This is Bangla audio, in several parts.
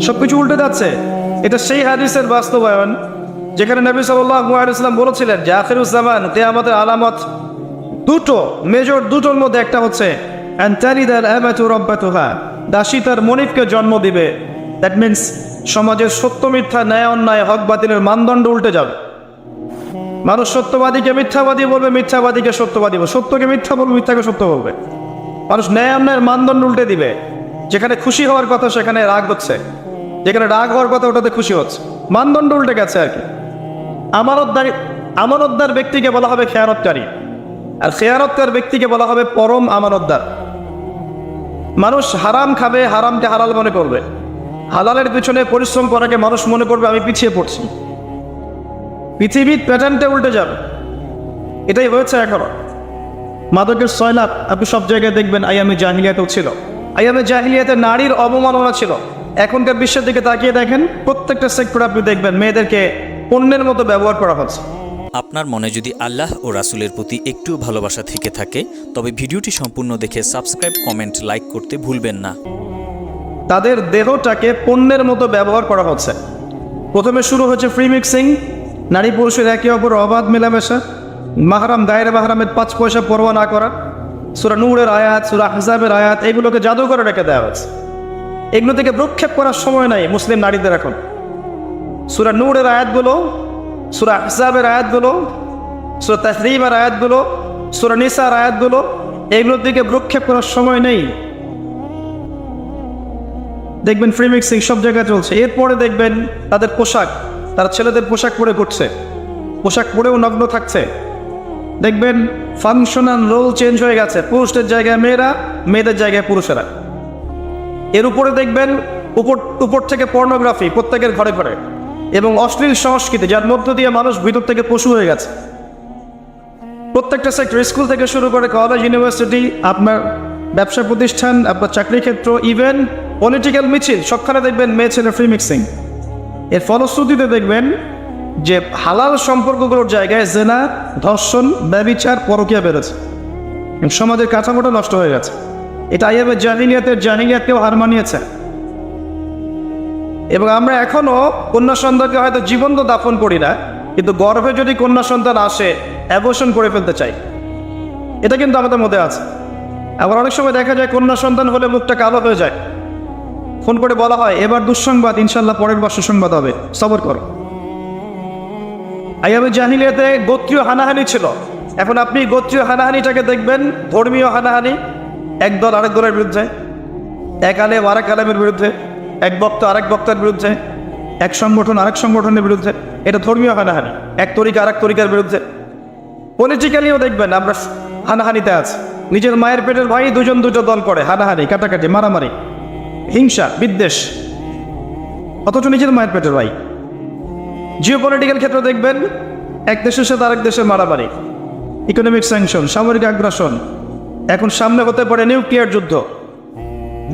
সবকিছু উল্টে যাচ্ছে। এটা সেই হাদিসের বাস্তবায়ন যেখানে নবী সাল্লাল্লাহু আলাইহি ওয়াসাল্লাম বলেছিলেন যে আখিরুজ জামান কিয়ামতের আলামত দুটো, মেজর দুটোর মধ্যে একটা হচ্ছে আনতারিদাল আমাতু রাব্বাতুহা, দাসী তার মনিবকে জন্ম দিবে। দ্যাট মিনস সমাজের সত্য মিথ্যা, ন্যায় অন্যায়, হক বাতিলের মানদণ্ড উল্টে যাবে। মানুষ সত্যবাদীকে মিথ্যাবাদী বলবে, মিথ্যাবাদীকে সত্যবাদী বলবে, সত্যকে মিথ্যা বলবে, মিথ্যাকে সত্য বলবে। মানুষ ন্যায় অন্যায়ের মানদণ্ড উল্টে দিবে। যেখানে খুশি হওয়ার কথা সেখানে রাগ হচ্ছে, যেখানে রাগ হওয়ার কথা ওটাতে খুশি হচ্ছে। মানদণ্ড উল্টে গেছে আর কি। আমানতদার ব্যক্তিকে বলা হবে খেয়ানতকারী, আর খেয়ানতকার ব্যক্তিকে বলা হবে পরম আমানতদার। মানুষ হারাম খাবে, হারামকে হালাল মনে করবে। হালালের পিছনে পরিশ্রম করাকে মানুষ মনে করবে আমি পিছিয়ে পড়ছি। পৃথিবীর প্যাটার্নটা উল্টে যাবে। এটাই হয়েছে এখনো। মাদকের সয়লাভ আপনি সব জায়গায় দেখবেন। আইয়ামে জাহিলিয়াতেও ছিল। আইয়ামে জাহিলিয়াতে নারীর অবমাননা ছিল। এখনকার বিশ্বের দিকে তাকিয়ে দেখেন, প্রত্যেকটা সেক্টরে আপনি দেখবেন মেয়েদেরকে পণ্যের মতো ব্যবহার করা হচ্ছে। আপনার মনে যদি আল্লাহ ও রাসূলের প্রতি একটু ভালোবাসা থেকে থাকে তবে ভিডিওটি সম্পূর্ণ দেখে সাবস্ক্রাইব, কমেন্ট, লাইক করতে ভুলবেন না। তাদের দেহটাকে পণ্যের মতো ব্যবহার করা হচ্ছে। প্রথমে শুরু হচ্ছে ফ্রি মিক্সিং, নারী পুরুষের একে অপর অবাধ মেলামেশা, মাহরাম দায়ের মাহরামের 5 পয়সা পরোয়া না করা। সূরা নূরের আয়াত, সূরা আহজাবের আয়াত, এগুলোকে জাদু করে রেখে দেওয়া হচ্ছে। এগুলো থেকে ভ্রুক্ষেপ করার সময় নাই মুসলিম নারীদের এখন। সূরা নূরের আয়াতগুলো, সূরা আহজাবের আয়াতগুলো, সূরা তাহরিমের আয়াতগুলো, সূরা নিসার আয়াতগুলো, এগুলোর দিকে ভ্রুক্ষেপ করার সময় নেই। দেখবেন ফ্রি মিক্সিং সব জায়গায় চলছে। এরপরে দেখবেন তাদের পোশাক, তারা ছেলেদের পোশাক পরে ঘুরছে, পোশাক পরেও নগ্ন থাকছে। দেখবেন ফাংশনাল রোল চেঞ্জ হয়ে গেছে, পুরুষদের জায়গায় মেয়েরা, মেয়েদের জায়গায় পুরুষেরা। এর উপরে দেখবেন উপর থেকে পর্নোগ্রাফি প্রত্যেকের ঘরে ঘরে, এবং অশ্লীল সংস্কৃতি যার মধ্য দিয়ে মানুষ ভিতর থেকে পশু হয়ে গেছে। প্রত্যেকটা সেক্টর, স্কুল থেকে শুরু করে কলেজ, ইউনিভার্সিটি, আপনার ব্যবসা প্রতিষ্ঠান, আপনার চাকরি ক্ষেত্র, ইভেন পলিটিক্যাল মিছিল, সবখানে দেখবেন মেয়ে ছেলে ফ্রি মিক্সিং। এর ফলশ্রুতিতে দেখবেন যে হালাল সম্পর্কগুলোর জায়গায় জেনা, ধর্ষণ, ব্যভিচার, পরকীয়া বেড়েছে। সমাজের কাঠামোটা নষ্ট হয়ে গেছে। এটা আইয়ামে জাহিলিয়াতকেও হার মানিয়েছে। এবং আমরা এখনো কন্যা সন্তানকে হয়তো জীবন্ত দাফন করি না, কিন্তু গর্ভে যদি কন্যা সন্তান আসে অ্যাবর্শন করে ফেলতে চাই। এটা কিন্তু আমাদের মধ্যে আছে। আবার অনেক সময় দেখা যায় কন্যা সন্তান হলে মুখটা কালো হয়ে যায়। ফোন করে বলা হয় এবার দুঃসংবাদ, ইনশাল্লাহ পরের বার সুসংবাদ হবে, সবর করো। আইয়ামে জাহিলিয়াতে গোত্রীয় হানাহানি ছিল। এখন আপনি গোত্রীয় হানাহানিটাকে দেখবেন ধর্মীয় হানাহানি। এক দল আরেক দলের বিরুদ্ধে, এক আলেম আরেক আলেমের বিরুদ্ধে, এক বক্তা আরেক বক্তার বিরুদ্ধে, এক সংগঠন আরেক সংগঠনের বিরুদ্ধে। এটা ধর্মীয় হানাহানি। এক তরিকা আরেক তরিকার বিরুদ্ধে। পলিটিক্যালিও দেখবেন আমরা হানাহানিতে আছি। নিজের মায়ের পেটের ভাই দুজন দুটো দল করে হানাহানি, কাটাকাটি, মারামারি, হিংসা, বিদ্বেষ, অথচ নিজের মায়ের পেটের ভাই। জিওপলিটিক্যাল ক্ষেত্রে দেখবেন এক দেশের সাথে আরেক দেশের মারামারি, ইকোনমিক স্যাংশন, সামরিক আগ্রাসন। এখন সামনে হতে পারে নিউক্লিয়ার যুদ্ধ,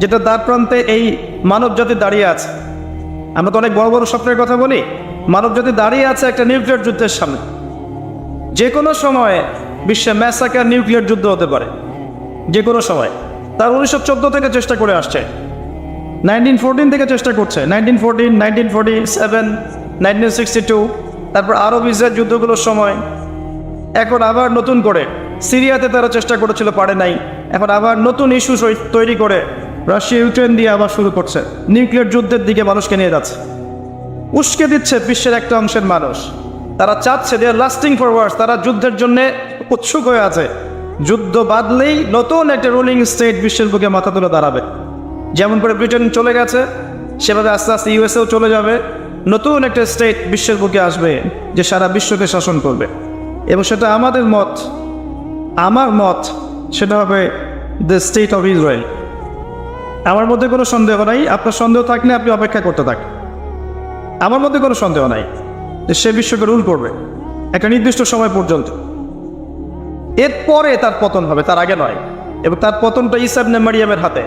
যেটা দ্বার প্রান্তে এই মানব জাতি দাঁড়িয়ে আছে। আমরা তো অনেক বড় বড় স্বপ্নের কথা বলি, মানব জাতি দাঁড়িয়ে আছে একটা নিউক্লিয়ার যুদ্ধের সামনে। যে কোনো সময় বিশ্বে ম্যাসাকার নিউক্লিয়ার যুদ্ধ হতে পারে, যে কোনো সময়। তার 1914 থেকে চেষ্টা করে আসছে, 1914 থেকে চেষ্টা করছে, 1914, 1947, 1962, তারপর আরব ইসরায়েল যুদ্ধগুলোর সময়। এখন আবার নতুন করে সিরিয়াতে তারা চেষ্টা করেছিল, পারে নাই। এখন আবার নতুন ইস্যু তৈরি করে রাশিয়া ইউক্রেন দিয়ে আবার শুরু করছে। নিউক্লিয়ার যুদ্ধের দিকে মানুষকে নিয়ে যাচ্ছে, উস্কে দিচ্ছে বিশ্বের একটা অংশের মানুষ। তারা চাচ্ছে দে আর লাস্টিং ফরওয়ার্ড, তারা যুদ্ধের জন্য উৎসুক হয়ে আছে। যুদ্ধ বাদলেই নতুন একটা রুলিং স্টেট বিশ্বের বুকে মাথা তুলে দাঁড়াবে। যেমন করে ব্রিটেন চলে গেছে, সেভাবে আস্তে আস্তে ইউএসএও চলে যাবে। নতুন একটা স্টেট বিশ্বের বুকে আসবে যে সারা বিশ্বকে শাসন করবে। এবং সেটা আমাদের মত, আমার মত, সেটা হবে দ্য স্টেট অফ ইসরায়েল। আমার মধ্যে কোনো সন্দেহ নাই। আপনার সন্দেহ থাকলে আপনি অপেক্ষা করতে থাকেন। আমার মধ্যে কোনো সন্দেহ নাই যে সে বিশ্বকে রুল করবে একটা নির্দিষ্ট সময় পর্যন্ত। এরপরে তার পতন হবে, তার আগে নয়। এবং তার পতনটা ঈসা ইবনে মারইয়ামের হাতে।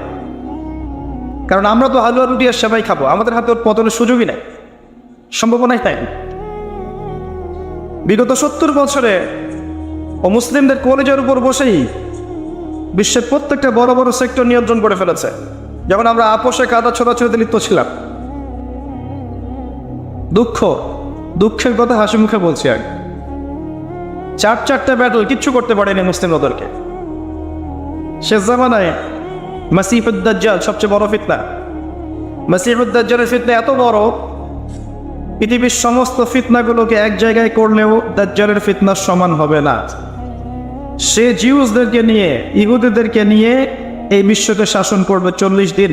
কারণ আমরা তো হালুয়া রুটি আর সেবাই খাবো, আমাদের হাতে ওর পতনের সুযোগই নাই, সম্ভাবনাই নাই। বিগত 70 বছরে ও মুসলিমদের কলেজের উপর বসেই বিশ্বের প্রত্যেকটা বড় বড় সেক্টর নিয়ন্ত্রণ করে ফেলেছে। যখন আমরা আপোষে কাদা ছোড়াছুড়িতে লিপ্ত ছিলাম। দুঃখের কথা হাসি মুখে বলছি। আর চারটা ব্যাটল কিচ্ছু করতে পারেনি মুসলিম ওদেরকে। শেষ জামানায় মাসিহুদ দাজ্জাল সবচেয়ে বড় ফিতনা। মাসিহুদ দাজ্জালের ফিতনা এত বড়, পৃথিবীর সমস্ত ফিতনাগুলোকে এক জায়গায় করলেও দাজ্জালের ফিতনার সমান হবে না। সে জিউসদেরকে নিয়ে, ইহুদিদেরকে নিয়ে এই বিশ্বকে শাসন করবে 40 দিন,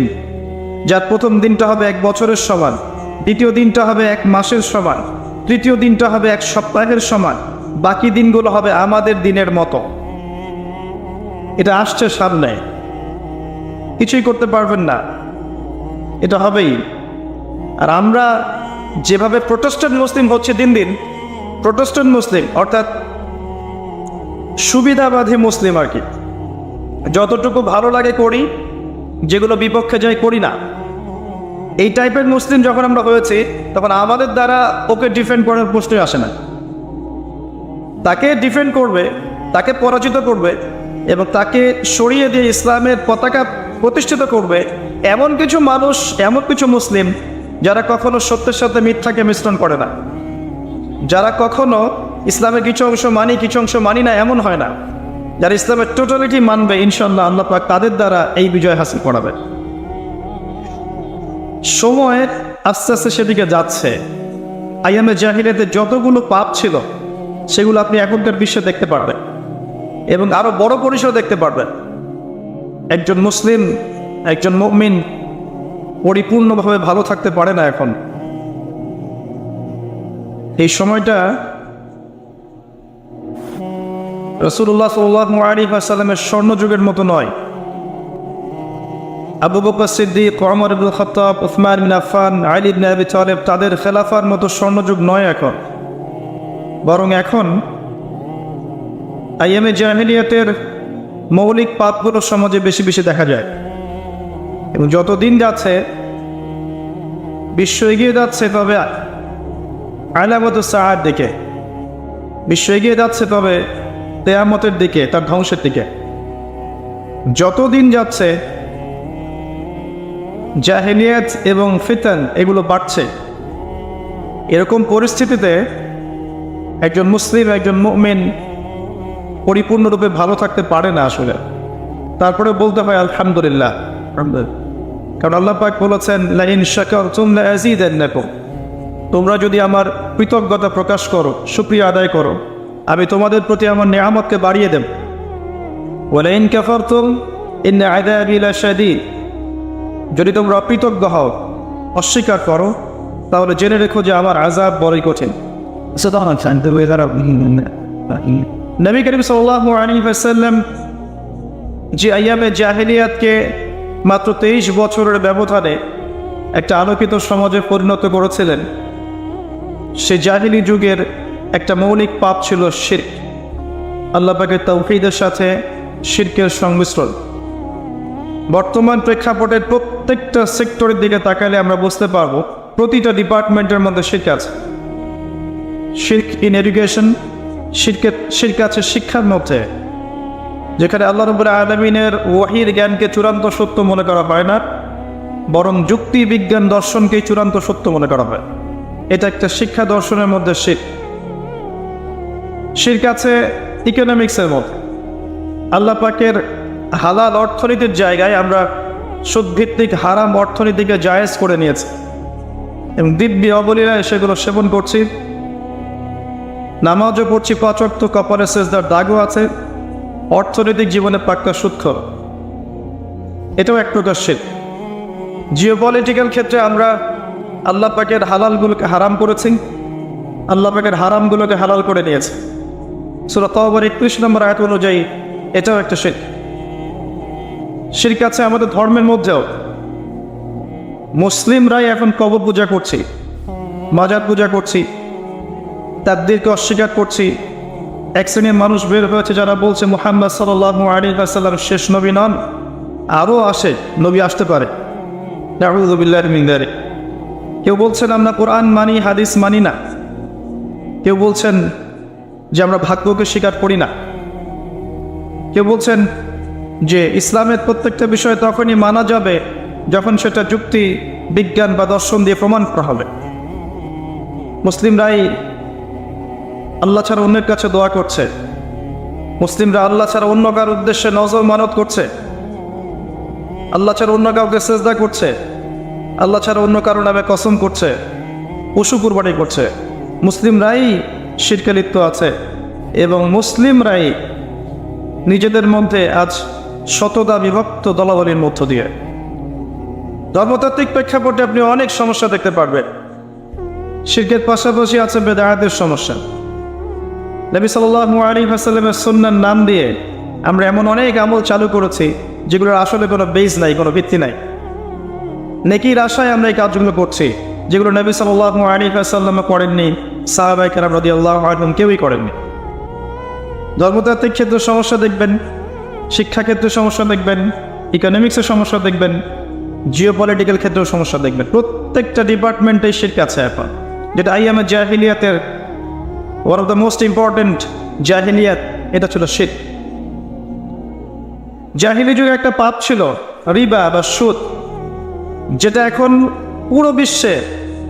যার প্রথম দিনটা হবে 1 বছরের সমান, দ্বিতীয় দিনটা হবে 1 মাসের সমান, তৃতীয় দিনটা হবে 1 সপ্তাহের সমান, বাকি দিনগুলো হবে আমাদের দিনের মতো। এটা আসছে সামনে, কিছুই করতে পারবেন না, এটা হবেই। আর আমরা যেভাবে প্রোটেস্ট্যান্ট মুসলিম হচ্ছে দিন দিন, প্রোটেস্ট্যান্ট মুসলিম অর্থাৎ সুবিধাবাদী মুসলিম আর কি, যতটুকু ভালো লাগে করি, যেগুলো বিপক্ষে যাই করি না, এই টাইপের মুসলিম যখন আমরা হয়েছি, তখন আমাদের দ্বারা ওকে ডিফেন্ড করার প্রশ্নই আসে না। তাকে ডিফেন্ড করবে, তাকে পরাজিত করবে এবং তাকে সরিয়ে দিয়ে ইসলামের পতাকা প্রতিষ্ঠিত করবে এমন কিছু মানুষ, এমন কিছু মুসলিম যারা কখনো সত্যের সাথে মিথ্যাকে মিশ্রণ করে না, যারা কখনো ইসলামের কিছু অংশ মানি কিছু অংশ মানি না, এমন হয় না। যারা ইসলামের টোটালিটি মানবে, ইনশাআল্লাহ আল্লাহ পাক তাদের দ্বারা এই বিজয় হাসিল করাবে। সময় আস্তে আস্তে সেদিকে যাচ্ছে। আইয়ামে জাহিলিয়াতে যতগুলো পাপ ছিল সেগুলো আপনি এখনকার বিশ্বে দেখতে পারবেন এবং আরো বড় পরিসরে দেখতে পারবেন। একজন মুসলিম, একজন মুমিন পরিপূর্ণভাবে ভালো থাকতে পারে না এখন। এই সময়টা রাসূলুল্লাহ সাল্লাল্লাহু আলাইহি ওয়াসাল্লামের স্বর্ণযুগের মতো নয়। আবু বকর সিদ্দিক, ওমর ইবনে খাত্তাব, উসমান বিন আফফান, আলী ইবনে আবি তালেব তাদের খেলাফার মতো স্বর্ণযুগ নয় এখন। বরং এখন আইয়ামে জাহিলিয়াতের মৌলিক পাপগুলো সমাজে বেশি বেশি দেখা যায় এবং যত দিন যাচ্ছে বিশ্ব এগিয়ে যাচ্ছে, তবে আলামতুস সাআর দিকে বিশ্ব এগিয়ে যাচ্ছে, তবে কিয়ামতের দিকে, তার ধ্বংসের দিকে। যত দিন যাচ্ছে জাহেলিয়াত এবং ফিতন এগুলো বাড়ছে। এরকম পরিস্থিতিতে একজন মুসলিম, একজন মুমিন পরিপূর্ণরূপে ভালো থাকতে পারে না আসলে। তারপরে বলতে হয় আলহামদুলিল্লাহ, কারণ আল্লাহ পাক বলেছেন লাইন শাকারতুম লাযীদান্নাকুম, তোমরা যদি আমার কৃতজ্ঞতা প্রকাশ করো, শুকরিয়া আদায় করো, আমি তোমাদের প্রতি আমার নিয়ামতকে বাড়িয়ে দেব। ওয়ালাইন কাফারতুম ইন্না আযাবি লাশাদীদ, যদি তোমরা অকৃতজ্ঞ হও, অস্বীকার করো, তাহলে জেনে রেখো যে আমার আযাব বড়ই কঠিন। নবী করিম সাল্লাল্লাহু আলাইহি ওয়াসাল্লাম যে আইয়ামে জাহিলিয়াতকে মাত্র 23 বছরের ব্যবধানে একটা আলোকিত সমাজে পরিণত করেছিলেন, সে জাহিলি যুগের একটা মৌলিক পাপ ছিল শিরক, আল্লাহ পাকের তাওহীদের সাথে শিরকের সংমিশ্রণ। বর্তমান প্রেক্ষাপটের প্রত্যেকটা সেক্টরের দিকে তাকালে আমরা বুঝতে পারবো প্রতিটা ডিপার্টমেন্টের মধ্যে শিরক আছে। শিরক ইন এডুকেশন, শিরক আছে শিক্ষার মধ্যে, যেখানে আল্লাহ রাব্বুল আলামিনের ওয়াহির জ্ঞানকে চূড়ান্ত সত্য মনে করা হয় না, বরং যুক্তি বিজ্ঞান দর্শনকেই চূড়ান্ত সত্য মনে করা হয়। এটা একটা শিক্ষা দর্শনের মধ্যে শিরক। শিরক আছে ইকোনমিক্সের মধ্যে। আল্লাহ পাকের হালাল অর্থনীতির জায়গায় আমরা সুদভিত্তিক হারাম অর্থনীতিকে জায়েজ করে নিয়েছি এবং দিব্যি অবলীলায় সেগুলো সেবন করছি। নামাজও পড়ছি 5 ওয়াক্ত, কপালে সেজদার দাগও আছে, অর্থনৈতিক জীবনে পাক্কা সুদখোর। এটাও এক প্রকার শিরক। জিওপলিটিক্যাল ক্ষেত্রে আমরা আল্লাহ পাকের হালালগুলোকে হারাম করেছি, আল্লাহ পাকের হারামগুলোকে হালাল করে নিয়েছি। সূরা তাওবার 31 নম্বর আয়াত অনুযায়ী এটাও একটা শিরক। শিরক আছে আমাদের ধর্মের মধ্যেও। মুসলিমরাই এখন কবর পূজা করছি, মাজার পূজা করছি, তাকদীরকে অস্বীকার করছি। এক শ্রেণীর মানুষ বের হয়েছে যারা বলছে মুহাম্মদ সাল্লাল্লাহু আলাইহি ওয়াসাল্লাম শেষ নবী নন, আরও আসে, নবী আসতে পারে। নাউযু বিল্লাহি মিন যালিক। কেউ বলছেন আমরা কোরআন মানি, হাদিস মানি না। কেউ বলছেন যে আমরা ভাগ্যকে স্বীকার করি না। কেউ বলছেন যে ইসলামের প্রত্যেকটা বিষয় তখনই মানা যাবে যখন সেটা যুক্তি বিজ্ঞান বা দর্শন দিয়ে প্রমাণ করা হবে। মুসলিমরাই আল্লাহ ছাড়া অন্যের কাছে দোয়া করছে, মুসলিমরা আল্লাহ ছাড়া অন্য কার উদ্দেশ্যে নজর মানত করছে, আল্লাহ ছাড়া অন্য কাউকে সেজদা করছে, আল্লাহ ছাড়া অন্য কারো নামে কসম করছে, পশু কুরবানি করছে। মুসলিমরাই শিরকে লিপ্ত আছে এবং মুসলিমরাই নিজেদের মধ্যে আজ শতদা বিভক্ত দলাবলীর মধ্য দিয়ে। ধর্মতাত্ত্বিক প্রেক্ষাপটে আপনি অনেক সমস্যা দেখতে পারবেন। শিরকের পাশাপাশি আছে বেদায়াতের সমস্যা। নবী সাল্লাল্লাহু আলাইহি ওয়াসাল্লামের সুন্নাহর নাম দিয়ে আমরা এমন অনেক আমল চালু করেছি যেগুলোর আসলে কোনো বেস নাই, কোনো ভিত্তি নাই। নেকির আশায় আমরা এই কাজগুলো করছি যেগুলো নবী সাল্লাল্লাহু আলাইহি ওয়াসাল্লাম করেননি, সাহাবায়ে কেরাম রাদিয়াল্লাহু আনহুম কেউই করেননি। ধর্মতাত্ত্বিক ক্ষেত্রে সমস্যা দেখবেন, শিক্ষাক্ষেত্রে সমস্যা দেখবেন, ইকোনমিক্সের সমস্যা দেখবেন, জিওপলিটিক্যাল ক্ষেত্রেও সমস্যা দেখবেন। প্রত্যেকটা ডিপার্টমেন্টেই শিরক আছে এখন, যেটা আইয়ামে জাহিলিয়াতের one of the most important জাহিলিয়াত, এটা ছিল শিরক। জাহিলি যুগে একটা পাপ ছিল রিবা বা সুদ, যেটা এখন পুরো বিশ্বে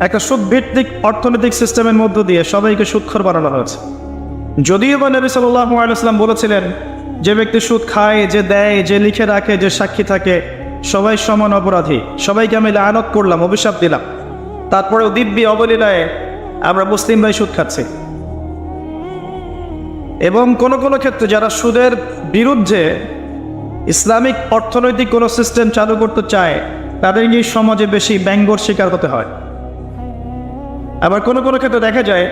একটা সুদ ভিত্তিক অর্থনৈতিক সিস্টেমের মধ্য দিয়ে সবাইকে সুদখোর বানানো হয়েছে। যদিও বা নবী সাল্লাল্লাহু আলাইহি ওয়াসাল্লাম বলেছিলেন যে ব্যক্তি সুদ খায়, যে দেয়, যে লিখে রাখে, যে সাক্ষী থাকে, সবাই সমান অপরাধী, সবাইকে আমি লানত করলাম, অভিশাপ দিলাম। তারপরেও দিব্যি অবলীলায় আমরা মুসলিমরাই সুদ খাচ্ছি। এবং কোনো কোনো ক্ষেত্রে যারা সুদের বিরুদ্ধে ইসলামিক অর্থনৈতিক কোনো সিস্টেম চালু করতে চায় তাদেরকেই সমাজে বেশি ব্যঙ্গর শিকার হতে হয়। আবার কোনো কোনো ক্ষেত্রে দেখা যায়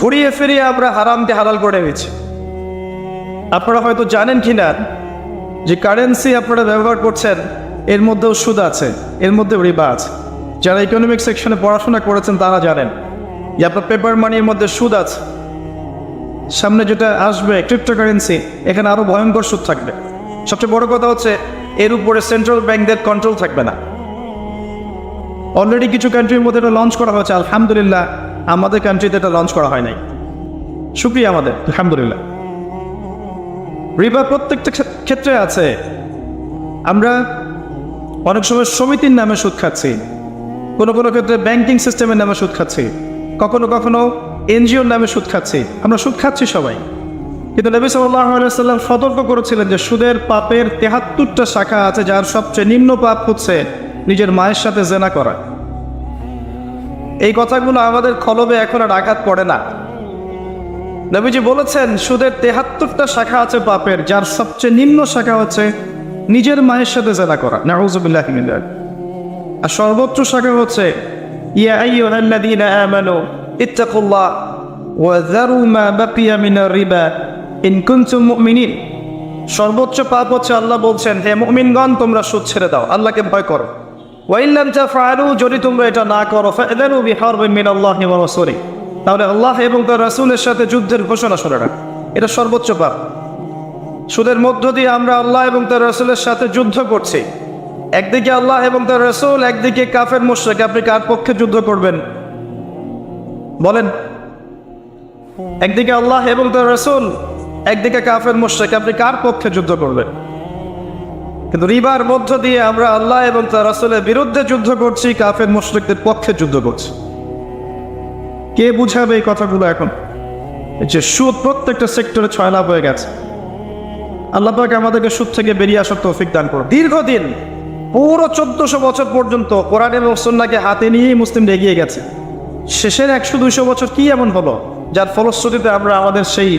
ঘুরিয়ে ফিরিয়ে আমরা হারামকে হালাল করে নিয়েছি। আপনারা হয়তো জানেন কিনা যে কারেন্সি আপনারা ব্যবহার করছেন এর মধ্যেও সুদ আছে, এর মধ্যেও রিবা আছে। যারা ইকোনমিক সেকশনে পড়াশোনা করেছেন তারা জানেন যে আপনার পেপার মানির মধ্যে সুদ আছে। সামনে যেটা আসবে ক্রিপ্টোকারেন্সি, এখানে আরও ভয়ঙ্কর সুদ থাকবে। সবচেয়ে বড় কথা হচ্ছে এর উপরে সেন্ট্রাল ব্যাংকদের কন্ট্রোল থাকবে না। অলরেডি কিছু কান্ট্রির মধ্যে এটা লঞ্চ করা হয়েছে, আলহামদুলিল্লাহ। আমাদের কান্ট্রিতে এটা লঞ্চ করা হয় নাই, শুকরিয়া আমাদের, আলহামদুলিল্লাহ। রিবা প্রত্যেকটা ক্ষেত্রে আছে। আমরা অনেক সময় সমিতির নামে সুদ খাচ্ছি, কোনো কোনো ক্ষেত্রে ব্যাংকিং সিস্টেমের নামে সুদ খাচ্ছি, কখনো কখনো এনজিওর নামে সুদ খাচ্ছি। আমরা সুদ খাচ্ছি সবাই, কিন্তু নবী সাল্লাল্লাহু আলাইহি ওয়াসাল্লাম সতর্ক করেছিলেন যে সুদের পাপের ৭৩টা শাখা আছে, যার সবচেয়ে নিম্ন পাপ হচ্ছে নিজের মায়ের সাথে জেনা করা। এই কথাগুলো আমাদের কলবে এখন আর আঘাত পড়ে না। নবীজি বলেছেন সুদের ৭৩টা শাখা আছে পাপের, যার সবচেয়ে নিম্ন শাখা হচ্ছে নিজের মায়ের সাথে জেনা করা, নাউযুবিল্লাহি মিন যালিক। আর সর্বোচ্চ শাখা হচ্ছে ইয়া আইয়ুহাল্লাযীনা আমানু ইত্তাকুল্লাহ ওয়া যারু মা বাকিয়া মিনার রিবা ইন কুনতুম মুমিনিন। সর্বোচ্চ পাপ হচ্ছে আল্লাহ বলছেন, হে মুমিনগণ তোমরা সুদ ছেড়ে দাও, আল্লাহকে ভয় করো। ওয়া ইন লাম তাফআলু, যদি তোমরা এটা না করো, ফাআযানু বিহারবিন মিনাল্লাহি ওয়া রাসূলিহি, তাহলে আল্লাহ এবং তার রাসূলের সাথে যুদ্ধের ঘোষণা শুনে রাখ। এটা সর্বোচ্চ পাপ। সুদের মধ্য দিয়ে আমরা আল্লাহ এবং তার রাসূলের সাথে যুদ্ধ করছি। একদিকে আল্লাহ এবং তার রাসূল, একদিকে কাফের মুশরিক। আপনি কার পক্ষে যুদ্ধ করবেন বলেন? একদিকে আল্লাহ এবং তার রাসূল, একদিকে কাফের মুশরিক, আপনি কার পক্ষে যুদ্ধ করবেন? কিন্তু রিবার মধ্য দিয়ে আমরা আল্লাহ এবং তার রাসূলের বিরুদ্ধে যুদ্ধ করছি, কাফের মুশরিকদের পক্ষে যুদ্ধ করছি। কে বুঝাবে এই কথাগুলো এখন? যে সুদ প্রত্যেকটা সেক্টরে ছয়লাভ হয়ে গেছে। আল্লাহ পাক আমাদেরকে সুদ থেকে বেরিয়ে আসার তৌফিক দান করুন। দীর্ঘদিন পুরো 1400 বছর পর্যন্ত কোরআন এবং সুন্নাহকে হাতে নিয়েই মুসলিমরা এগিয়ে গেছে। শেষের 100-200 বছর কি এমন হলো যার ফলশ্রুতিতে আমরা আমাদের সেই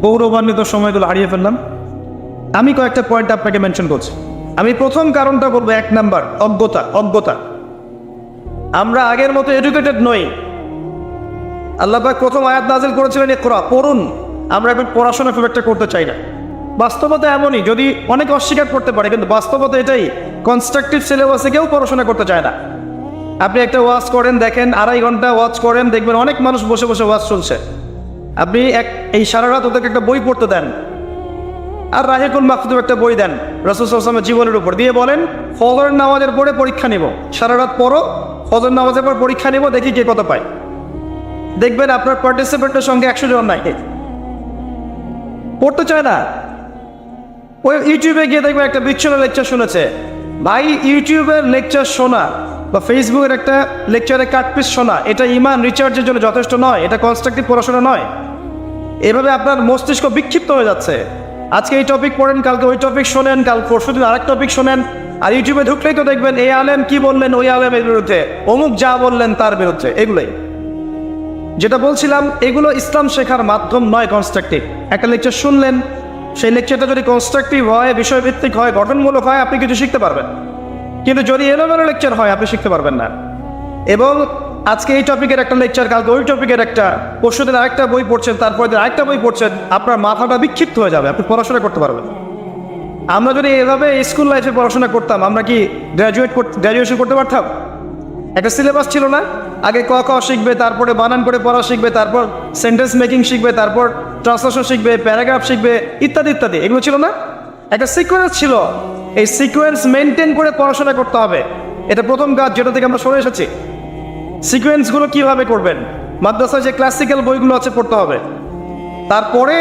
গৌরবান্বিত সময়গুলো হারিয়ে ফেললাম? আমি কয়েকটা পয়েন্ট আপনাকে মেনশন করছি। আমি প্রথম কারণটা বলবো, 1 নাম্বার অজ্ঞতা। আমরা আগের মতো এডুকেটেড নই। আল্লাহ পাক প্রথম আয়াত নাযিল করেছিলেন ইকরা, পড়ুন। আমরা এখন পড়াশোনা খুব একটা করতে চাই না। বাস্তবতা এমনই, যদি অনেকে অস্বীকার করতে পারে, কিন্তু বাস্তবতা এটাই, কনস্ট্রাকটিভ সিলেবাসে কেউ পড়াশোনা করতে চায় না। আপনি একটা ওয়াজ করেন, দেখেন 2.5 ঘন্টা ওয়াজ করেন, দেখবেন অনেক মানুষ বসে বসে ওয়াজ শুনছে। আপনি এই সারা রাত ওদেরকে একটা বই পড়তে দেন, আর রাহিকুল মাকতুব একটা বই দেন রাসূল সাল্লাল্লাহু আলাইহি ওয়াসাল্লামের জীবনের উপর, দিয়ে বলেন ফজর নামাজের পরে পরীক্ষা নিব, সারা রাত পড়ো, ফজর নামাজের পর পরীক্ষা নিব, দেখি কে কত পায়। দেখবেন আপনার পার্টিসিপেন্টের সঙ্গে 100 জন নাই, পড়তে চায় না। ওই ইউটিউবে গিয়ে দেখবেন একটা বিচ্ছিন্ন লেকচার শুনেছে, ভাই ইউটিউবের লেকচার শোনা বা ফেসবুকের একটা লেকচারে কাটপিস শোনা এটা ইমান রিচার্জের জন্য যথেষ্ট নয়, এটা কনস্ট্রাকটিভ পড়াশোনা নয়। এভাবে আপনার মস্তিষ্ক বিক্ষিপ্ত হয়ে যাচ্ছে। আজকে এই টপিক পড়েন, কালকে ওই টপিক শোনেন, কাল পরশুদিন আরেক টপিক শোনেন, আর ইউটিউবে ঢুকলেই তো দেখবেন এই আলেম কি বললেন ওই আলেমের বিরুদ্ধে, অমুক যা বললেন তার বিরুদ্ধে। এগুলোই যেটা বলছিলাম, এগুলো ইসলাম শেখার মাধ্যম নয় কনস্ট্রাকটিভ। একটা লেকচার শুনলেন, সেই লেকচারটা যদি কনস্ট্রাকটিভ হয়, বিষয়ভিত্তিক হয়, গঠনমূলক হয়, আপনি কিছু শিখতে পারবেন। কিন্তু যদি এলোমেলো লেকচার হয়, আপনি শিখতে পারবেন না। এবং আজকে এই টপিকের একটা লেকচার, কালকে ওই টপিকের একটা, পরশুদিন আরেকটা বই পড়ছেন, তারপরে দিন আরেকটা বই পড়ছেন, আপনার মাথাটা বিক্ষিপ্ত হয়ে যাবে, আপনি পড়াশোনা করতে পারবেন। আমরা যদি এভাবে স্কুল লাইফে পড়াশোনা করতাম, আমরা কি গ্র্যাজুয়েশন করতে পারতাম? একটা সিলেবাস ছিল না, আগে ক খ শিখবে, তারপরে বানান করে পড়া শিখবে, তারপর সেন্টেন্স মেকিং শিখবে, তারপর ট্রান্সলেশন শিখবে, প্যারাগ্রাফ শিখবে, ইত্যাদি ইত্যাদি। এগুলো ছিল না, একটা সিকোয়েন্স ছিল। এই সিকোয়েন্স মেনটেন করে পড়াশোনা করতে হবে। এটা প্রথম কাজ, যেটা থেকে আমরা সরে এসেছি। সিকোয়েন্সগুলো কিভাবে করবেন? মাদ্রাসায় যে ক্লাসিক্যাল বইগুলো আছে পড়তে হবে, তারপরে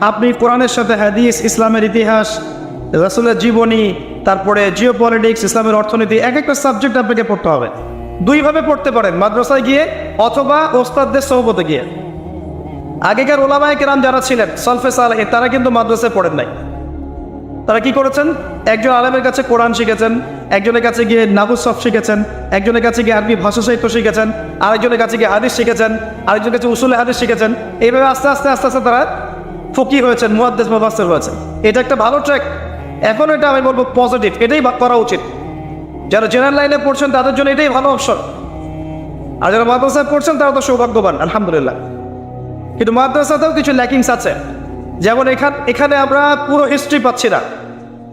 আপনি কোরআনের সাথে হাদিস, ইসলামের ইতিহাস, রাসূলের জীবনী, তারপরে জিওপলিটিক্স, ইসলামের অর্থনীতি, এক একটা সাবজেক্ট আপনাকে পড়তে হবে। দুইভাবে পড়তে পারেন, মাদ্রাসায় গিয়ে অথবা ওস্তাদদের সোহবতে গিয়ে। আগেকার ওলামায়ে কেরাম যারা ছিলেন সলফে সালেহ, তারা কিন্তু মাদ্রাসায় পড়েন নাই। তারা কি করেছেন? একজন আলেমের কাছে কোরআন শিখেছেন, একজনের কাছে গিয়ে নাহুস সরফ শিখেছেন, একজনের কাছে গিয়ে আরবি ভাষা সাহিত্য শিখেছেন, আরেকজনের কাছে গিয়ে হাদিস শিখেছেন, আরেকজনের কাছে উসুলে হাদিস শিখেছেন। এইভাবে আস্তে আস্তে আস্তে আস্তে তারা ফকি হয়েছেন, মুহাদ্দিস মুফাসসির হয়েছেন। এটা একটা ভালো ট্র্যাক। এখন এটা আমি বলবো পজিটিভ, এটাই করা উচিত। যারা জেনারেল লাইনে পড়ছেন তাদের জন্য এটাই ভালো অপশন। আর যারা মাদ্রাসায় পড়ছেন তারা তো সৌভাগ্যবান, আলহামদুলিল্লাহ। কিন্তু মাদ্রাসাতেও কিছু ল্যাকিংস আছে। যেমন এখানে আমরা পুরো হিস্ট্রি পাচ্ছি না,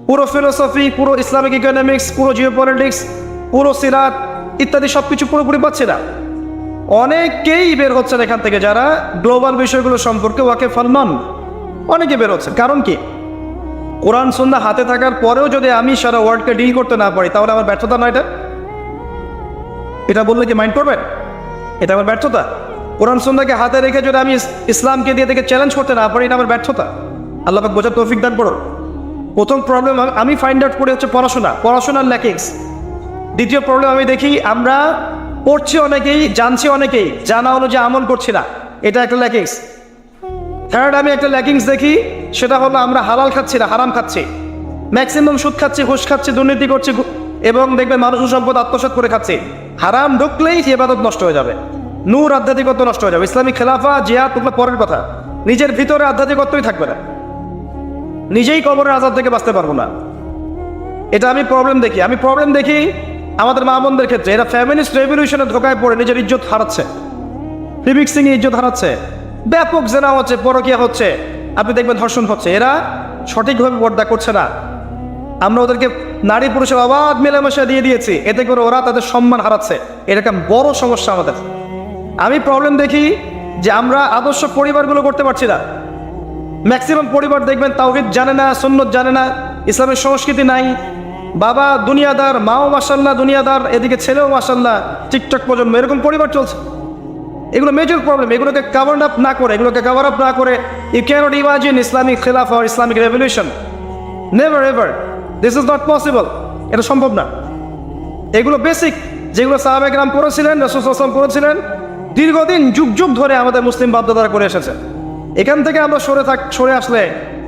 পুরো ফিলোসফি, পুরো ইসলামিক ইকোনমিক্স, পুরো জিওপলিটিক্স, পুরো সিরাত ইত্যাদি সব কিছু পুরোপুরি পাচ্ছি না। অনেকেই বের হচ্ছেন এখান থেকে যারা গ্লোবাল বিষয়গুলো সম্পর্কে ওয়াকিফান নন, অনেকে বের হচ্ছেন। কারণ কি? কোরআন সুন্নাহ হাতে থাকার পরেও যদি আমি সারা ওয়ার্ল্ডকে ডিল করতে না পারি, তাহলে আমার ব্যর্থতা নয় এটা বললে কি মাইন্ড করবেন? এটা আমার ব্যর্থতা। কোরআন সুন্নাহকে হাতে রেখে যদি আমি ইসলামকে দিয়ে থেকে চ্যালেঞ্জ করতে না পারি, এটা আমার ব্যর্থতা। আল্লাহ পাক বোঝার তৌফিক দান করুন। প্রথম প্রবলেম আমি ফাইন্ড আউট করি হচ্ছে পড়াশোনার ল্যাকিংস। দ্বিতীয় প্রবলেম আমি দেখি আমরা পড়ছি অনেকেই, জানছি অনেকেই, জানা অনুযায়ী আমল করছি না, এটা একটা ল্যাকিংস। থার্ড আমি একটা ল্যাকিংস দেখি, সেটা হলো আমরা হালাল খাচ্ছি না, হারাম খাচ্ছি। ম্যাক্সিমাম সুদ খাচ্ছি, ঘুষ খাচ্ছি, দুর্নীতি করছি, এবং দেখবেন মানুষের সম্পদ আত্মসাৎ করে খাচ্ছি। হারাম ঢুকলেই ইবাদত নষ্ট হয়ে যাবে, নূর আধ্যাত্মিকত্ব নষ্ট হয়ে যাবে, ইসলামিক খেলাফা জিহাদ তোমরা পরের কথা, নিজের ভিতরে আধ্যাত্মিকত্বই থাকবে না, নিজেই কবরের আযাব থেকে বাঁচতে পারবো না। এটা আমি প্রবলেম দেখি আমাদের মা বোনদের ক্ষেত্রে। এরা ফ্যামিলিস্ট রেভলিউশনের ধোকায় পড়ে নিজের ইজ্জত হারাচ্ছে, প্রিমিক্সিং এ ইজ্জত হারাচ্ছে, ব্যাপক জেনা হচ্ছে, পরকীয়া হচ্ছে, আপনি দেখবেন ধর্ষণ হচ্ছে। এরা সঠিকভাবে পর্দা করছে না। আমরা ওদেরকে নারী পুরুষের অবাধ মেলামেশা দিয়ে দিয়েছি, এতে করে ওরা তাদের সম্মান হারাচ্ছে। এটা একটা বড় সমস্যা আমাদের। আমি প্রবলেম দেখি যে আমরা আদর্শ পরিবারগুলো করতে পারছি না। ম্যাক্সিমাম পরিবার দেখবেন তাওহীদ জানে না, সুন্নত জানে না, ইসলামের সংস্কৃতি নাই। বাবা দুনিয়াদার, মাও মাশাল্লাহ দুনিয়াদার, এদিকে ছেলেও মাশাল্লাহ, টিকটক প্রজন্ম, এরকম পরিবার চলছে। এগুলো মেজর প্রবলেম। এগুলোকে কভার আপ না করে ইউ ক্যানট ইমাজিন ইসলামিক খেলাফা or Islamic revolution. Never ever, this is not possible. এটা সম্ভব না। এগুলো বেসিক, যেগুলো সাহাবা কেরাম করেছিলেন, রাসূল সাল্লাল্লাহু আলাইহি ওয়াসাল্লাম করেছিলেন, দীর্ঘদিন যুগ যুগ ধরে আমাদের মুসলিম বাপদাদারা করে এসেছে। এখান থেকে আমরা সরে আসলে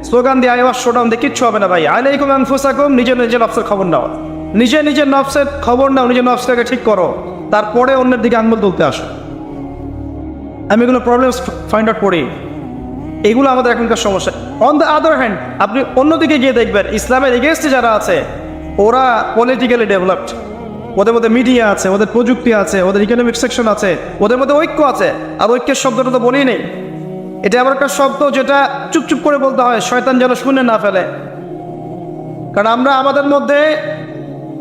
স্লোগান দিয়ে আইওয়াজ শোডাউন দিয়ে কিচ্ছু হবে না ভাই। আলাইকুম আনফুসাকুম, নিজের নফসের খবর নাও, নিজের নফসের খবর নাও, নিজের নফসটাকে ঠিক করো, তারপরে অন্যের দিকে আঙুল তুলতে আসো। আমি এগুলো প্রবলেমস ফাইন্ড আউট করি, এগুলো আমাদের এখনকার সমস্যা। অন দ্য আদার হ্যান্ড আপনি অন্যদিকে গিয়ে দেখবেন ইসলামের এগেনস্টে যারা আছে ওরা পলিটিক্যালি ডেভেলপড, ওদের মধ্যে মিডিয়া আছে, ওদের প্রযুক্তি আছে, ওদের ইকোনমিক সেকশন আছে, ওদের মধ্যে ঐক্য আছে। আর ঐক্যের শব্দটা তো বলেই নেই। এটা এমন একটা শব্দ যেটা চুপচুপ করে বলতে হয়, শয়তান যেন শুনে না ফেলে। কারণ আমরা আমাদের মধ্যে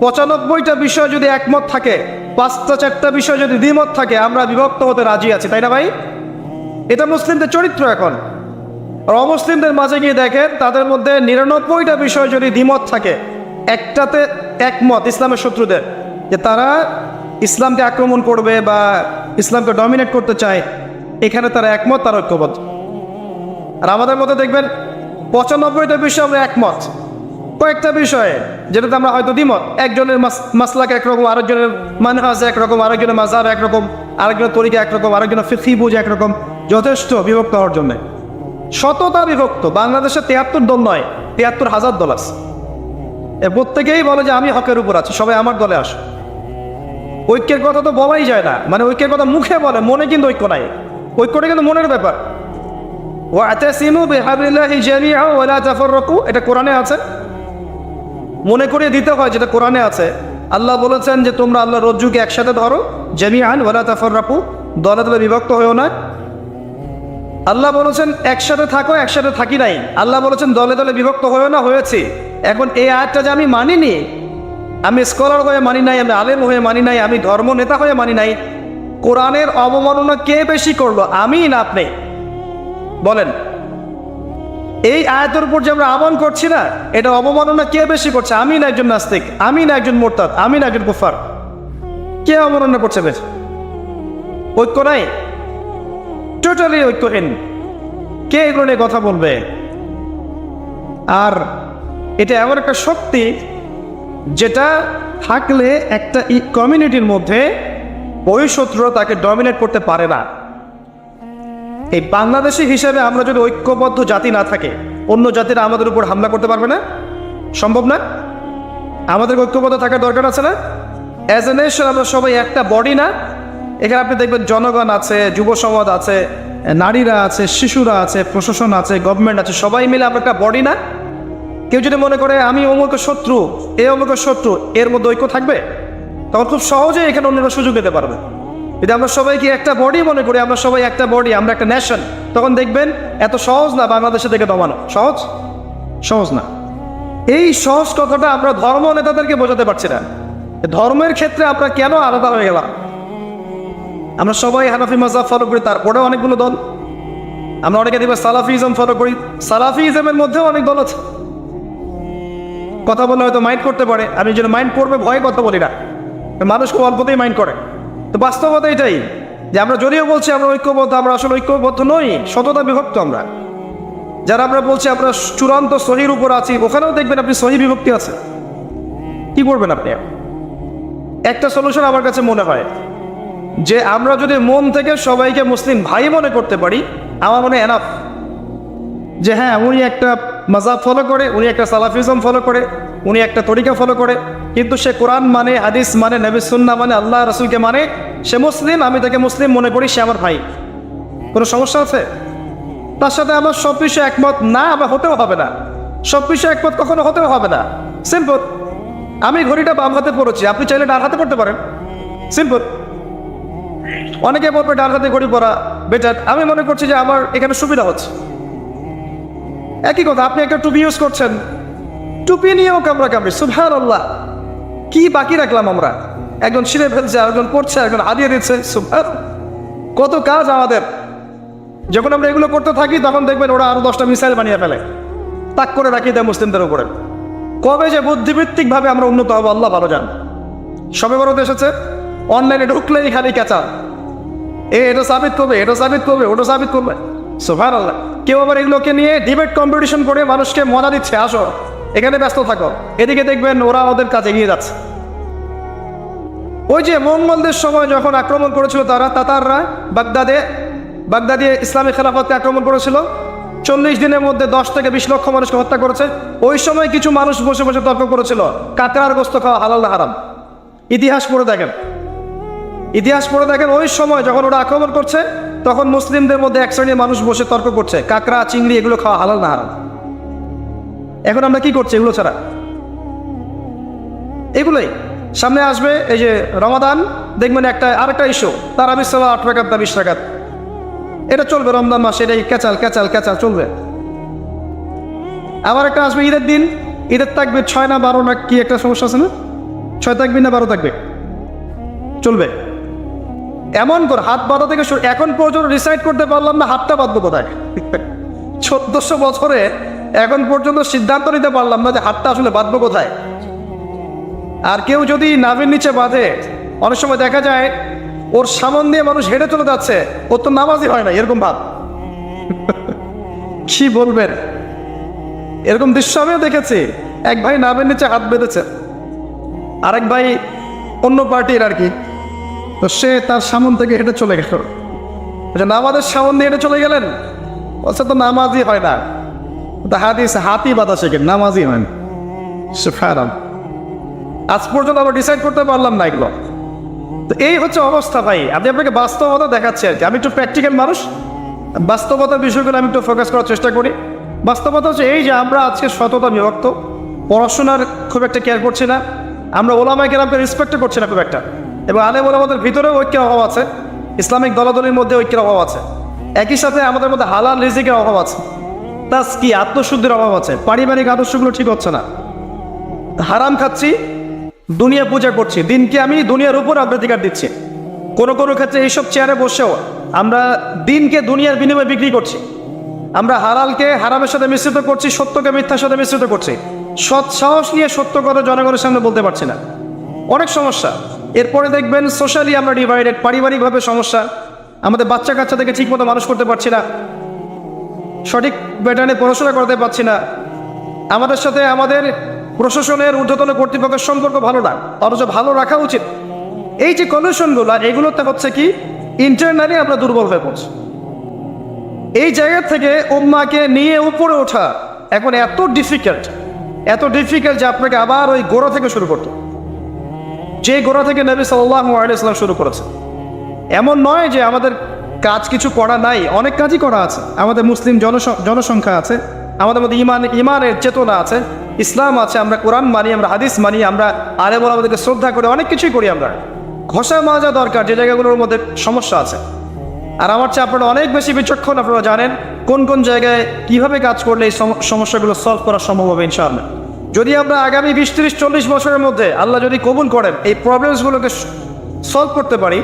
95টা বিষয় যদি একমত থাকে, 5টা-4টা বিষয় যদি দ্বিমত থাকে, আমরা বিভক্ত হতে রাজি আছি, তাই না ভাই? এটা মুসলিমদের চরিত্র। এখন আর অমুসলিমদের মাঝে গিয়ে দেখেন, তাদের মধ্যে 99টা বিষয় যদি দ্বিমত থাকে, একটাতে একমত ইসলামের শত্রুদের, যে তারা ইসলামকে আক্রমণ করবে বা ইসলামকে ডমিনেট করতে চায়, এখানে তারা একমত, তারা ঐক্যবদ্ধ। আর আমাদের মধ্যে দেখবেন 95টা বিষয় আমরা একমত, কয়েকটা বিষয়ে যেটাতে আমরা হয়তো দ্বিমত, একজনের মাসলাক একরকম, আরেকজনের মানহাজ একরকম, আরেকজনের মাযহাব একরকম, আরেকজনের তরিকা একরকম, আরেকজনের ফিকহি বুঝ একরকম, যথেষ্ট বিভক্ত হওয়ার জন্য। শততা বিভক্ত, বাংলাদেশে 73 দল নয়, 73,000 দল আছে। এর প্রত্যেকেই বলে যে আমি হকের উপর আছি, সবাই আমার দলে আসে। ঐক্যের কথা তো বলাই যায় না, মানে ঐক্যের কথা মুখে বলে, মনে কিন্তু ঐক্য নাই। ঐক্যটা কিন্তু মনের ব্যাপার। ওয়াতাসিমু বিহাবলিল্লাহি জামিআ ওয়া লা তাফাররাকু, এটা কোরআনে আছে। মনে করিয়ে দিতে হয় যেটা কোরআনে আছে। আল্লাহ বলেছেন যে তোমরা আল্লাহর রজ্জুকে একসাথে ধরো, জামিআন ওয়া লা তাফাররাকু, দলে দলে বিভক্ত হয়েও না। আল্লাহ বলেছেন একসাথে থাকো, একসাথে থাকি নাই। আল্লাহ বলেছেন দলে দলে বিভক্ত হয়েও না, হয়েছি। এখন এই আয়াতটা যে আমি মানিনি, আমি স্কলার হয়ে মানি নাই, আমি আলেম হয়ে মানি নাই, আমি ধর্ম নেতা হয়ে মানি নাই, কোরআনের অবমাননা কে বেশি করলো, আমি না আপনি? বলেন, এই আয়াতের উপর যে আমরা আমল করছি না, এটা অবমাননা কে বেশি করছে? আমি না একজন নাস্তিক, আমি না একজন মোরতাদ, আমি না একজন কুফার? কে অবমাননা করছে বেশি? ঐক্য নাই, টোটালি ঐক্যহীন। কে এগুলো নিয়ে কথা বলবে? আর এটা এমন একটা শক্তি যেটা থাকলে একটা কমিউনিটির মধ্যে ওই শত্রুরা তাকে ডমিনেট করতে পারে না। এই বাংলাদেশি হিসেবে আমরা যদি ঐক্যবদ্ধ জাতি না থাকে, অন্য জাতিরা আমাদের উপর হামলা করতে পারবে না, সম্ভব না। আমাদের ঐক্যবদ্ধ থাকার দরকার আছে না? অ্যাজ এ নেশন আমরা সবাই একটা বডি না? এখানে আপনি দেখবেন জনগণ আছে, যুব সমাজ আছে, নারীরা আছে, শিশুরা আছে, প্রশাসন আছে, গভর্নমেন্ট আছে, সবাই মিলে আমরা একটা বডি না? কেউ যদি মনে করে আমি অমুকের শত্রু, এ অমুকের শত্রু, এর মধ্যে ঐক্য থাকবে? তখন খুব সহজেই এখানে অন্যরা সুযোগ দিতে পারবে। যদি আমরা সবাইকে একটা বডি মনে করি, আমরা সবাই একটা বডি, আমরা একটা নেশন, তখন দেখবেন এত সহজ না বাংলাদেশে থেকে দমানো। সহজ সহজ না। এই সহজ কথাটা আমরা ধর্ম নেতাদেরকে বোঝাতে পারছি না। ধর্মের ক্ষেত্রে আমরা কেন আলাদা হয়ে গেলাম? আমরা সবাই হানাফি মাযহাব ফলো করি, তারপরেও অনেকগুলো দল। আমরা অনেকে দেখবে সালাফিজম ফলো করি, সালাফিজমের মধ্যেও অনেক দল আছে। কথা বলে হয়তো মাইন্ড করতে পারে, আমি যেন মাইন্ড করবে ভয়ে কথা বলি না, মানুষ খুব অল্পতেই মাইন্ড করে। তো বাস্তবতা এটাই যে আমরা যদিও বলছি আমরা ঐক্যবদ্ধ, আমরা আসলে ঐক্যবদ্ধ নই, শততা বিভক্ত আমরা। যারা আমরা বলছি আমরা চূড়ান্ত সহির উপর আছি, ওখানেও দেখবেন আপনি সহি বিভক্তি আছে। কি করবেন আপনি? একটা সলিউশন আমার কাছে মনে হয় যে আমরা যদি মন থেকে সবাইকে মুসলিম ভাই মনে করতে পারি, আমার মনে হয় এনাফ। যে হ্যাঁ, উনি একটা মাযহাব ফলো করে, উনি একটা সালাফিজম ফলো করে, উনি একটা তরিকা ফলো করে, কিন্তু সে কোরআন মানে, হাদিস মানে, নবী সুন্নাহ মানে, আল্লাহ রাসূলকে মানে, সে মুসলিম, আমি তাকে মুসলিম মনে করি, সে আমার ভাই। কোনো সমস্যা আছে? তার সাথে আমার সব বিষয়ে একমত না, বা হতেও হবে না। সব বিষয়ে একমত কখনো হতেও হবে না। সিম্পল। আমি ঘড়িটা বাম হাতে পড়েছি, আপনি চাইলে ডান হাতে পড়তে পারেন। সিম্পল। অনেকে বলবে ডান হাতে ঘড়ি পরা বেটার, আমি মনে করছি যে আমার এখানে সুবিধা হচ্ছে। একই কথা, আপনি একটা টুপি ইউজ করছেন, টুপি নিয়েও কামড়াকামড়ি, সুবহানাল্লাহ। কি বাকি রাখলাম আমরা? একজন ছিঁড়ে ফেলছে, আরেকজন পড়ছে, একজন হারিয়ে দিচ্ছে। সুবহানাল্লাহ, কত কাজ আমাদের। যখন আমরা এগুলো করতে থাকি তখন দেখবেন ওরা আরো 10টা মিসাইল বানিয়ে ফেলে, তাক করে রাখিয়ে দেয় মুসলিমদের উপরে। কবে যে বুদ্ধিবৃত্তিকভাবে আমরা উন্নত হবো আল্লাহ ভালো জান। সবে বড় এসেছে, অনলাইনে ঢুকলেই খালি কেঁচা, এটা সাবিত করবে, এটা সাবিত করবে, ওটা সাবিত করবে। সুবহানাল্লাহ। কেউ আবার এগুলোকে নিয়ে ডিবেট কম্পিটিশন করে মানুষকে মজা দিচ্ছে, আসো এখানে ব্যস্ত থাকো। এদিকে দেখবেন ওরা ওদের কাছে এগিয়ে যাচ্ছে। ওই যে মঙ্গলদের সময় যখন আক্রমণ করেছিল তাতাররা বাগদাদে ইসলামী খেলাফতকে আক্রমণ করেছিল, 40 দিনের মধ্যে 10 থেকে 20 লক্ষ মানুষকে হত্যা করেছে। ওই সময় কিছু মানুষ বসে বসে তর্ক করেছিল কাকড়ার গোস্ত খাওয়া হালাল না হারাম। ইতিহাস পড়ে দেখেন, ওই সময় যখন ওরা আক্রমণ করছে তখন মুসলিমদের মধ্যে এক শ্রেণীর মানুষ বসে তর্ক করছে কাকড়া, চিংড়ি এগুলো খাওয়া হালাল না হারাম। এখন আমরা কি করছি এগুলো ছাড়া? এগুলোই সামনে আসবে। এই যে রমাদান, দেখবেন আরেকটা ইস্যু, তারাবির সালাত 8 রাকাত না 20 রাকাত, এটা চলবে রমজান মাসে, এটাই ক্যাচাল ক্যাচাল ক্যাচাল চলবে। আবার একটা আসবে ঈদের দিন, ঈদের তাকবীর 6 না 12 না কি একটা সমস্যা আছে না, 6 তাকবীর না 12 তাকবীর চলবে। এমন করে হাত বাঁধা থেকে এখন পর্যন্ত ডিসাইড করতে পারলাম না হাতটা বাঁধবো কোথায়। 1400 বছরে এখন পর্যন্ত সিদ্ধান্ত নিতে পারলাম না যে হাতটা আসলে বাঁধবো কোথায়। আর কেউ যদি নাভির নিচে বাঁধে, অনেক সময় দেখা যায় ওর সামন দিয়ে মানুষ হেঁটে চলে যাচ্ছে, ওর তো নামাজই হয় না, এরকম ভাব। কি বলবেন? এরকম দৃশ্য আমিও দেখেছি। এক ভাই নামের নিচে হাত বেঁধেছে, আরেক ভাই অন্য পার্টির আর কি, তো সে তার সামন থেকে হেঁটে চলে গেল। নামাজের সামন দিয়ে হেঁটে চলে গেলেন, বলছে তো নামাজই হয় না, তো হাতি বাধা শেখেন, নামাজই হয় না। সুবহানাল্লাহ। আজ পর্যন্ত আমরা ডিসাইড করতে পারলাম না এগুলো। তো এই হচ্ছে অবস্থা ভাই। আমি আপনাকে বাস্তবতা দেখাচ্ছি আর কি। আমি একটু প্র্যাকটিক্যাল মানুষ, বাস্তবতার বিষয়গুলো আমি একটু ফোকাস করার চেষ্টা করি। বাস্তবতা হচ্ছে এই যে আমরা আজকে সততা বিভক্ত, পড়াশোনার খুব একটা কেয়ার করছি না, আমরা ওলামায়ে কেরামকে রেসপেক্ট করছি না খুব একটা, এবং আলেম ওলামাদের ভিতরেও ঐক্যের অভাব আছে, ইসলামিক দলাদলির মধ্যে ঐক্যের অভাব আছে, একই সাথে আমাদের মধ্যে হালাল রিজিকের অভাব আছে, প্লাস কি আত্মশুদ্ধির অভাব আছে, পারিবারিক আদর্শগুলো ঠিক হচ্ছে না, হারাম খাচ্ছি, দুনিয়া পূজা করছি, দিনকে আমি দুনিয়ার উপর অগ্রাধিকার দিচ্ছি। কোনো কোনো ক্ষেত্রে এইসব চেয়ারে বসেও আমরা দিনকে দুনিয়ার বিনিময়ে বিক্রি করছি, আমরা হালালকে হারামের সাথে মিশ্রিত করছি, সত্যকে মিথ্যার সাথে মিশ্রিত করছি, সৎ সাহস নিয়ে সত্য কথা জনগণের সামনে বলতে পারছি না, অনেক সমস্যা। এরপরে দেখবেন সোশ্যালি আমরা ডিভাইডেড, পারিবারিকভাবে সমস্যা, আমাদের বাচ্চা কাচ্চাদেরকে ঠিকমতো মানুষ করতে পারছি না, সঠিক প্যাটার্নে পড়াশোনা করতে পারছি না, আমাদের সাথে আমাদের প্রশাসনের ঊর্ধ্বতন কর্তৃপক্ষের সম্পর্ক ভালো না, অথচ ভালো রাখা উচিত। এই যে কলিউশনগুলো, এগুলোতে হচ্ছে কি ইন্টারনালি আমরা দুর্বল হয়ে পড়ছি। এই জায়গা থেকে উম্মাকে নিয়ে উপরে ওঠা এখন এত ডিফিকাল্ট যে আপনাকে আবার ওই গোড়া থেকে শুরু করতে, যে গোড়া থেকে নবী সাল্লাল্লাহু আলাইহি ওয়াসাল্লাম শুরু করেছে। এমন নয় যে আমাদের কাজ কিছু করা নাই, অনেক কাজই করা আছে। আমাদের মুসলিম জনসংখ্যা আছে, আমাদের মধ্যে ইমানের চেতনা আছে, ইসলাম আছে, আমরা কোরআন মানি, আমরা হাদিস মানি, আমরা আলেম ওলামাদেরকে শ্রদ্ধা করি, অনেক কিছুই করি। আমরা ঘষা মাজা দরকার যে জায়গাগুলোর মধ্যে সমস্যা আছে। আর আমার চেয়ে আপনারা অনেক বেশি বিচক্ষণ, আপনারা জানেন কোন কোন জায়গায় কিভাবে কাজ করলে এই সমস্যাগুলো সলভ করা সম্ভব হবে ইনশাআল্লাহ। যদি আমরা আগামী 20, 30, 40 বছরের মধ্যে আল্লাহ যদি কবুল করেন এই প্রবলেমসগুলোকে সলভ করতে পারি,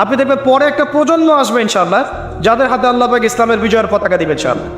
আপনি দেখবেন পরে একটা প্রজন্ম আসবে ইনশাআল্লাহ, যাদের হাতে আল্লাহ পাক ইসলামের বিজয়ের পতাকা দিবে ইনশাআল্লাহ।